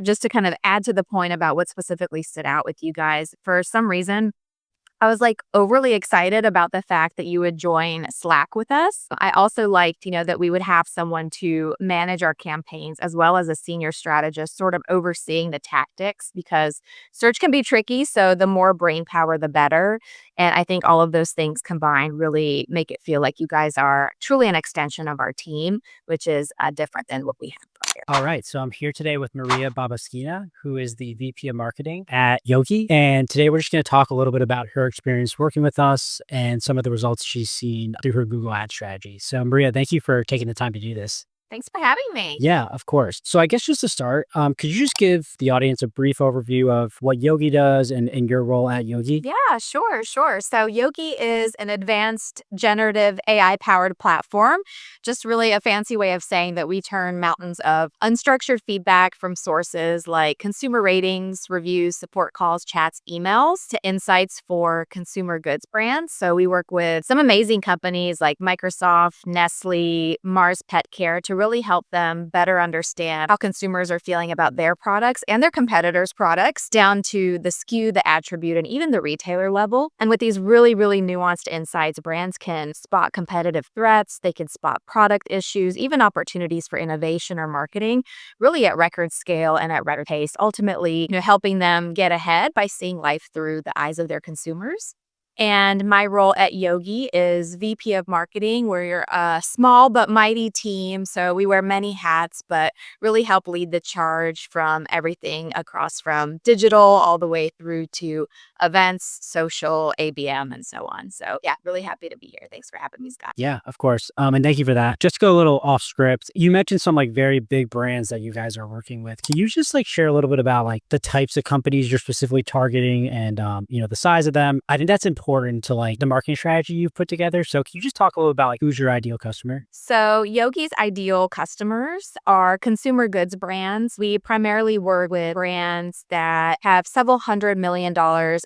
just to kind of add to the point about what specifically stood out with you guys, for some reason, I was like overly excited about the fact that you would join Slack with us. I also liked, that we would have someone to manage our campaigns as well as a senior strategist sort of overseeing the tactics because search can be tricky. So the more brain power, the better. And I think all of those things combined really make it feel like you guys are truly an extension of our team, which is different than what we have prior. All right, so I'm here today with Maria Babaskina, who is the VP of Marketing at Yogi. And today we're just going to talk a little bit about her experience working with us and some of the results she's seen through her Google Ad strategy. So Maria, thank you for taking the time to do this. Thanks for having me. Yeah, of course. So I guess just to start, could you just give the audience a brief overview of what Yogi does and your role at Yogi? Yeah, sure. So Yogi is an advanced generative AI-powered platform, just really a fancy way of saying that we turn mountains of unstructured feedback from sources like consumer ratings, reviews, support calls, chats, emails to insights for consumer goods brands. So we work with some amazing companies like Microsoft, Nestle, Mars Pet Care to really help them better understand how consumers are feeling about their products and their competitors' products down to the SKU, the attribute, and even the retailer level. And with these really, really nuanced insights, brands can spot competitive threats, they can spot product issues, even opportunities for innovation or marketing, really at record scale and at record pace, ultimately, helping them get ahead by seeing life through the eyes of their consumers. And my role at Yogi is VP of Marketing. We're a small but mighty team, so we wear many hats, but really help lead the charge from everything across from digital all the way through to events, social, ABM, and so on. So yeah, really happy to be here. Thanks for having me, Scott. Yeah, of course. And thank you for that. Just to go a little off script, you mentioned some very big brands that you guys are working with. Can you just share a little bit about the types of companies you're specifically targeting and the size of them? I think that's important to the marketing strategy you've put together. So can you just talk a little about who's your ideal customer? So Yogi's ideal customers are consumer goods brands. We primarily work with brands that have several $100 million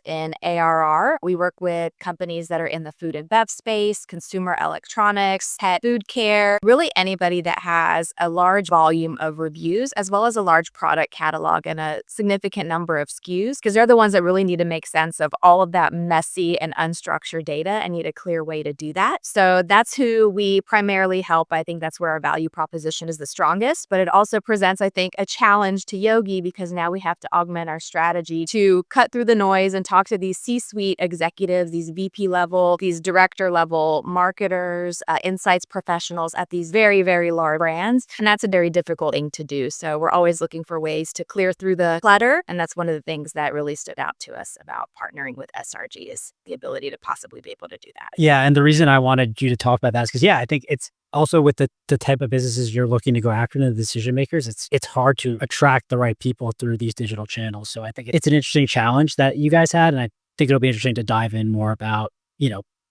in ARR. We work with companies that are in the food and bev space, consumer electronics, pet food care, really anybody that has a large volume of reviews as well as a large product catalog and a significant number of SKUs because they're the ones that really need to make sense of all of that messy and unstructured data and need a clear way to do that. So that's who we primarily help. I think that's where our value proposition is the strongest, but it also presents, I think, a challenge to Yogi because now we have to augment our strategy to cut through the noise and talk to these C-suite executives, these VP level, these director level marketers, insights professionals at these very, very large brands. And that's a very difficult thing to do. So we're always looking for ways to clear through the clutter. And that's one of the things that really stood out to us about partnering with SRG is the ability to possibly be able to do that. Yeah. And the reason I wanted you to talk about that is because, I think it's also with the type of businesses you're looking to go after, the decision makers, it's hard to attract the right people through these digital channels. So I think it's an interesting challenge that you guys had. And I think it'll be interesting to dive in more about,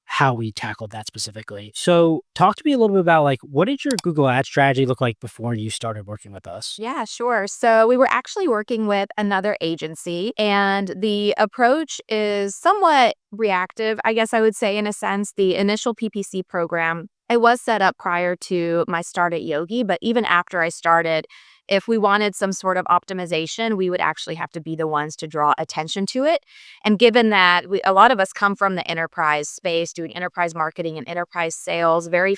how we tackled that specifically. So talk to me a little bit about what did your Google Ad strategy look like before you started working with us? Yeah, sure. So we were actually working with another agency, and the approach is somewhat reactive, I guess I would say, in a sense. The initial PPC program, it was set up prior to my start at Yogi, but even after I started, if we wanted some sort of optimization, we would actually have to be the ones to draw attention to it. And given that a lot of us come from the enterprise space, doing enterprise marketing and enterprise sales, very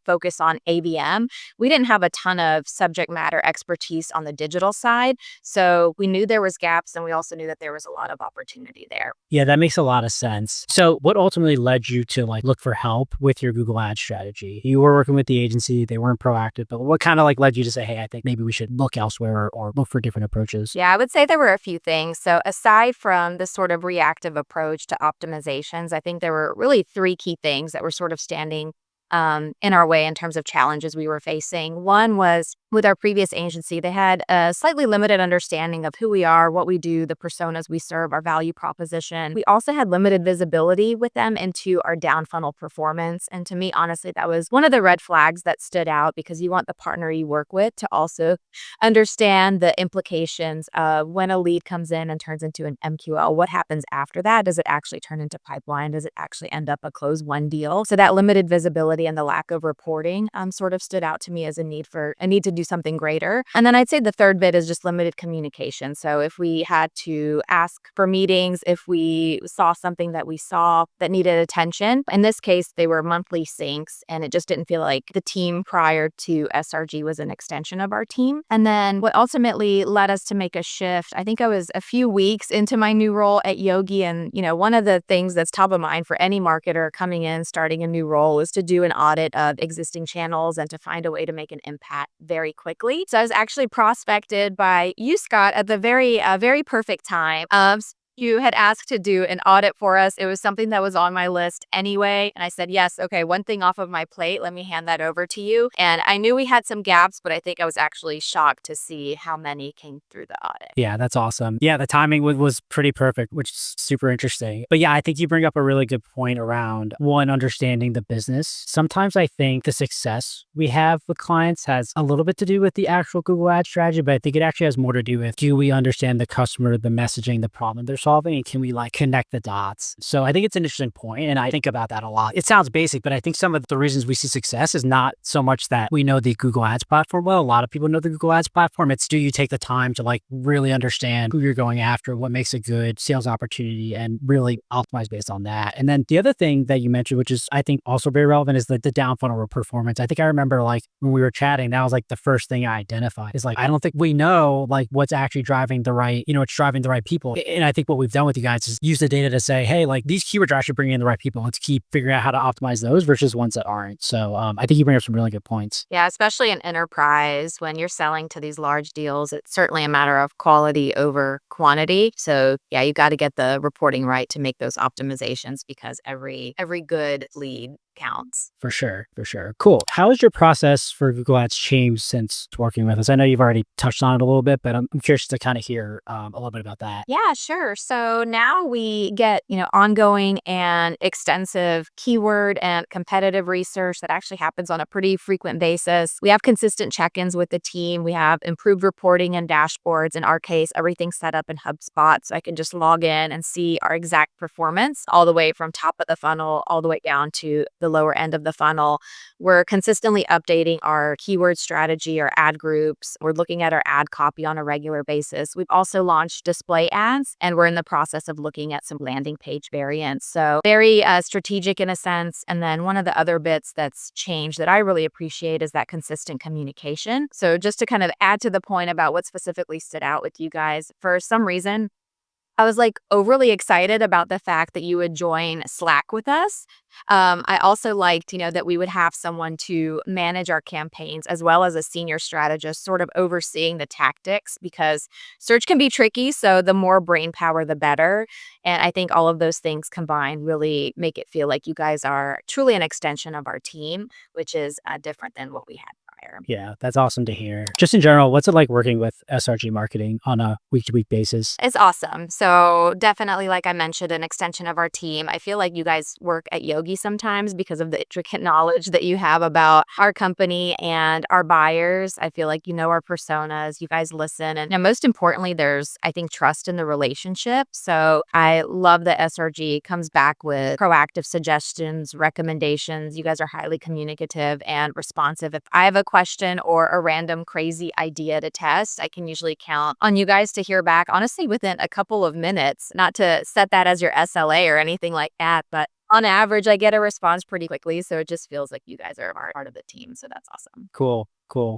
focus on ABM, we didn't have a ton of subject matter expertise on the digital side. So we knew there was gaps, and we also knew that there was a lot of opportunity there. Yeah, that makes a lot of sense. So what ultimately led you to look for help with your Google Ad strategy? You were working with the agency, they weren't proactive, but what kind of led you to say, hey, I think maybe we should look elsewhere or look for different approaches? Yeah, I would say there were a few things. So aside from the sort of reactive approach to optimizations, I think there were really three key things that were sort of standing in our way in terms of challenges we were facing. One was with our previous agency, they had a slightly limited understanding of who we are, what we do, the personas we serve, our value proposition. We also had limited visibility with them into our down funnel performance. And to me, honestly, that was one of the red flags that stood out because you want the partner you work with to also understand the implications of when a lead comes in and turns into an MQL. What happens after that? Does it actually turn into pipeline? Does it actually end up a close one deal? So that limited visibility quality and the lack of reporting sort of stood out to me as a need to do something greater. And then I'd say the third bit is just limited communication. So if we had to ask for meetings, if we saw something that we saw that needed attention, in this case, they were monthly syncs, and it just didn't feel like the team prior to SRG was an extension of our team. And then what ultimately led us to make a shift, I think I was a few weeks into my new role at Yogi. And, one of the things that's top of mind for any marketer coming in, starting a new role, is to do an audit of existing channels and to find a way to make an impact very quickly. So I was actually prospected by you, Scott, at the very perfect time. You had asked to do an audit for us. It was something that was on my list anyway. And I said, yes, okay, one thing off of my plate. Let me hand that over to you. And I knew we had some gaps, but I think I was actually shocked to see how many came through the audit. Yeah, that's awesome. Yeah, the timing was pretty perfect, which is super interesting. But yeah, I think you bring up a really good point around one, understanding the business. Sometimes I think the success we have with clients has a little bit to do with the actual Google Ads strategy, but I think it actually has more to do with, do we understand the customer, the messaging, the problem they're solving, and can we connect the dots? So I think it's an interesting point, and I think about that a lot. It sounds basic, but I think some of the reasons we see success is not so much that we know the Google Ads platform well. A lot of people know the Google Ads platform. It's, do you take the time to really understand who you're going after, what makes a good sales opportunity, and really optimize based on that. And then the other thing that you mentioned, which is I think also very relevant, is the down funnel performance. I think I remember when we were chatting, that was the first thing I identified is I don't think we know what's actually driving the right, it's driving the right people. And I think what we've done with you guys is use the data to say, hey, these keywords are actually bringing in the right people. Let's keep figuring out how to optimize those versus ones that aren't. So I think you bring up some really good points. Yeah, especially in enterprise, when you're selling to these large deals, it's certainly a matter of quality over quantity. So yeah, you got to get the reporting right to make those optimizations, because every good lead counts. For sure. Cool. How has your process for Google Ads changed since working with us? I know you've already touched on it a little bit, but I'm curious to kind of hear a little bit about that. Yeah, sure. So now we get, ongoing and extensive keyword and competitive research that actually happens on a pretty frequent basis. We have consistent check-ins with the team. We have improved reporting and dashboards. In our case, everything's set up in HubSpot, so I can just log in and see our exact performance all the way from top of the funnel all the way down to the lower end of the funnel. We're consistently updating our keyword strategy, our ad groups. We're looking at our ad copy on a regular basis. We've also launched display ads, and we're in the process of looking at some landing page variants. So very strategic in a sense. And then one of the other bits that's changed that I really appreciate is that consistent communication. So just to kind of add to the point about what specifically stood out with you guys, for some reason, I was overly excited about the fact that you would join Slack with us. I also liked, that we would have someone to manage our campaigns as well as a senior strategist sort of overseeing the tactics, because search can be tricky. So the more brain power, the better. And I think all of those things combined really make it feel like you guys are truly an extension of our team, which is different than what we had prior. Yeah, that's awesome to hear. Just in general, what's it like working with SRG Marketing on a week-to-week basis? It's awesome. So definitely, like I mentioned, an extension of our team. I feel like you guys work at Yogi sometimes because of the intricate knowledge that you have about our company and our buyers. I feel like you know our personas, you guys listen. And most importantly, there's, I think, trust in the relationship. So I love that SRG comes back with proactive suggestions, recommendations. You guys are highly communicative and responsive. If I have a question or a random crazy idea to test, I can usually count on you guys to hear back, honestly, within a couple of minutes. Not to set that as your SLA or anything like that, but on average, I get a response pretty quickly. So it just feels like you guys are part of the team. So that's awesome. Cool.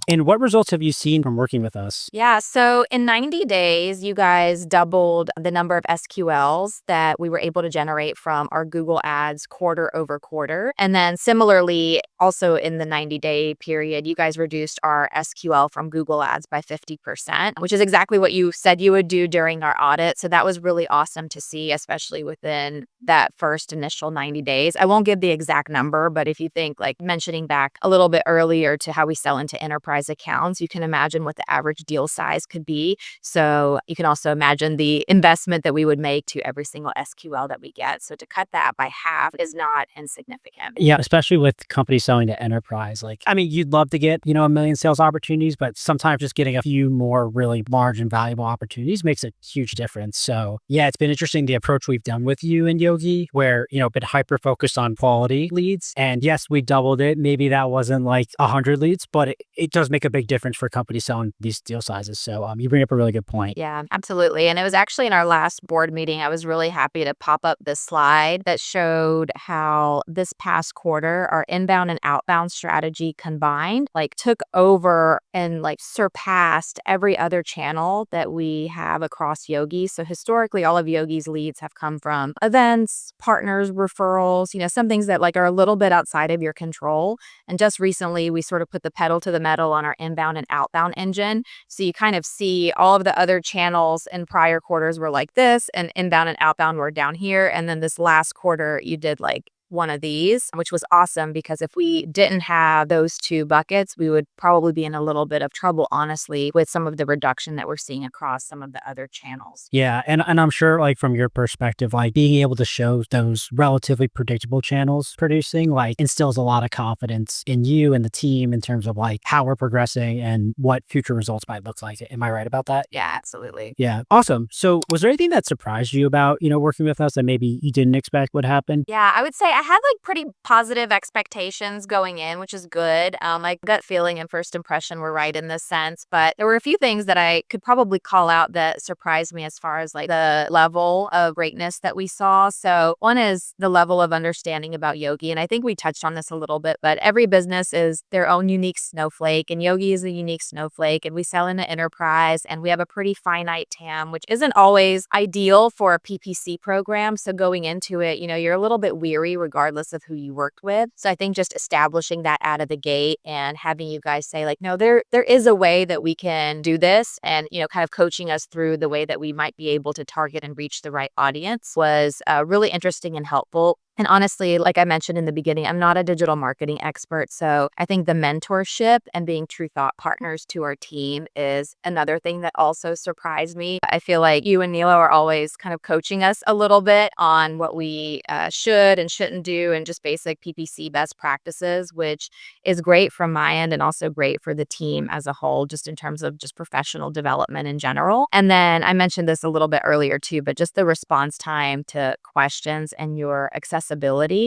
And what results have you seen from working with us? Yeah, so in 90 days, you guys doubled the number of SQLs that we were able to generate from our Google Ads quarter over quarter. And then similarly, also in the 90-day period, you guys reduced our SQL from Google Ads by 50%, which is exactly what you said you would do during our audit. So that was really awesome to see, especially within that first initial 90 days. I won't give the exact number, but if you think mentioning back a little bit earlier to how we sell into enterprise accounts, you can imagine what the average deal size could be. So you can also imagine the investment that we would make to every single SQL that we get. So to cut that by half is not insignificant. Yeah, especially with companies selling to enterprise. Like, I mean, you'd love to get, a million sales opportunities, but sometimes just getting a few more really large and valuable opportunities makes a huge difference. So yeah, it's been interesting the approach we've done with you and Yogi, where, been hyper focused on quality leads. And yes, we doubled it. Maybe that wasn't like 100 leads, but it does make a big difference for companies selling these deal sizes. So you bring up a really good point. Yeah, absolutely. And it was actually in our last board meeting, I was really happy to pop up this slide that showed how this past quarter, our inbound and outbound strategy combined, like took over and like surpassed every other channel that we have across Yogi. So historically, all of Yogi's leads have come from events, partners, referrals, some things that like are a little bit outside of your control. And just recently, we sort of put the pedal to the metal on our inbound and outbound engine. So you kind of see all of the other channels in prior quarters were like this, and inbound and outbound were down here. And then this last quarter, you did like one of these, which was awesome because if we didn't have those two buckets, we would probably be in a little bit of trouble, honestly, with some of the reduction that we're seeing across some of the other channels. Yeah. And I'm sure like from your perspective, like being able to show those relatively predictable channels producing like instills a lot of confidence in you and the team in terms of like how we're progressing and what future results might look like. Am I right about that? Yeah, absolutely. Yeah. Awesome. So was there anything that surprised you about, working with us that maybe you didn't expect would happen? Yeah, I would say I had like pretty positive expectations going in, which is good. My gut feeling and first impression were right in this sense, but there were a few things that I could probably call out that surprised me as far as like the level of greatness that we saw. So one is the level of understanding about Yogi. And I think we touched on this a little bit, but every business is their own unique snowflake, and Yogi is a unique snowflake, and we sell into enterprise, and we have a pretty finite TAM, which isn't always ideal for a PPC program. So going into it, you're a little bit weary regardless of who you worked with. So I think just establishing that out of the gate and having you guys say like, no, there is a way that we can do this, and, kind of coaching us through the way that we might be able to target and reach the right audience was really interesting and helpful. And honestly, like I mentioned in the beginning, I'm not a digital marketing expert. So I think the mentorship and being true thought partners to our team is another thing that also surprised me. I feel like you and Nilo are always kind of coaching us a little bit on what we should and shouldn't do and just basic PPC best practices, which is great from my end and also great for the team as a whole, just in terms of just professional development in general. And then I mentioned this a little bit earlier too, but just the response time to questions and your accessibility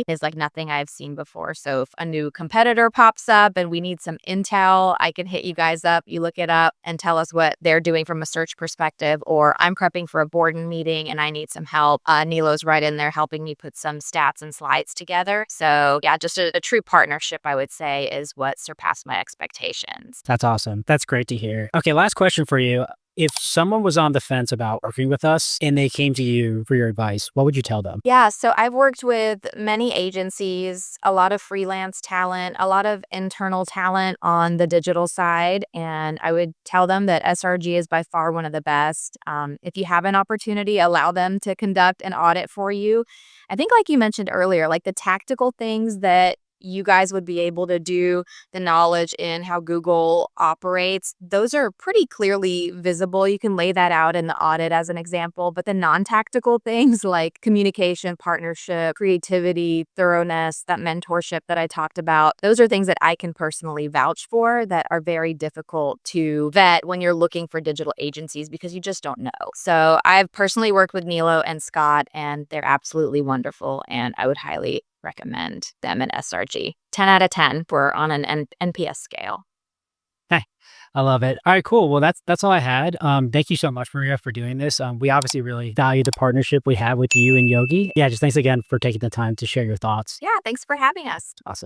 is like nothing I've seen before. So if a new competitor pops up and we need some intel, I can hit you guys up, you look it up and tell us what they're doing from a search perspective, or I'm prepping for a board meeting and I need some help. Nilo's right in there helping me put some stats and slides together. So yeah, just a true partnership, I would say, is what surpassed my expectations. That's awesome. That's great to hear. Okay, last question for you. If someone was on the fence about working with us and they came to you for your advice, what would you tell them? Yeah, so I've worked with many agencies, a lot of freelance talent, a lot of internal talent on the digital side. And I would tell them that SRG is by far one of the best. If you have an opportunity, allow them to conduct an audit for you. I think, like you mentioned earlier, like the tactical things that you guys would be able to do, the knowledge in how Google operates, those are pretty clearly visible. You can lay that out in the audit as an example, but the non-tactical things like communication, partnership, creativity, thoroughness, that mentorship that I talked about, those are things that I can personally vouch for that are very difficult to vet when you're looking for digital agencies because you just don't know. So I've personally worked with Nilo and Scott, and they're absolutely wonderful, and I would highly recommend them and SRG. 10 out of 10 for on an NPS scale. Hey, I love it. All right, cool. Well, that's all I had. Thank you so much, Maria, for doing this. We obviously really value the partnership we have with you and Yogi. Yeah, just thanks again for taking the time to share your thoughts. Yeah, thanks for having us. Awesome.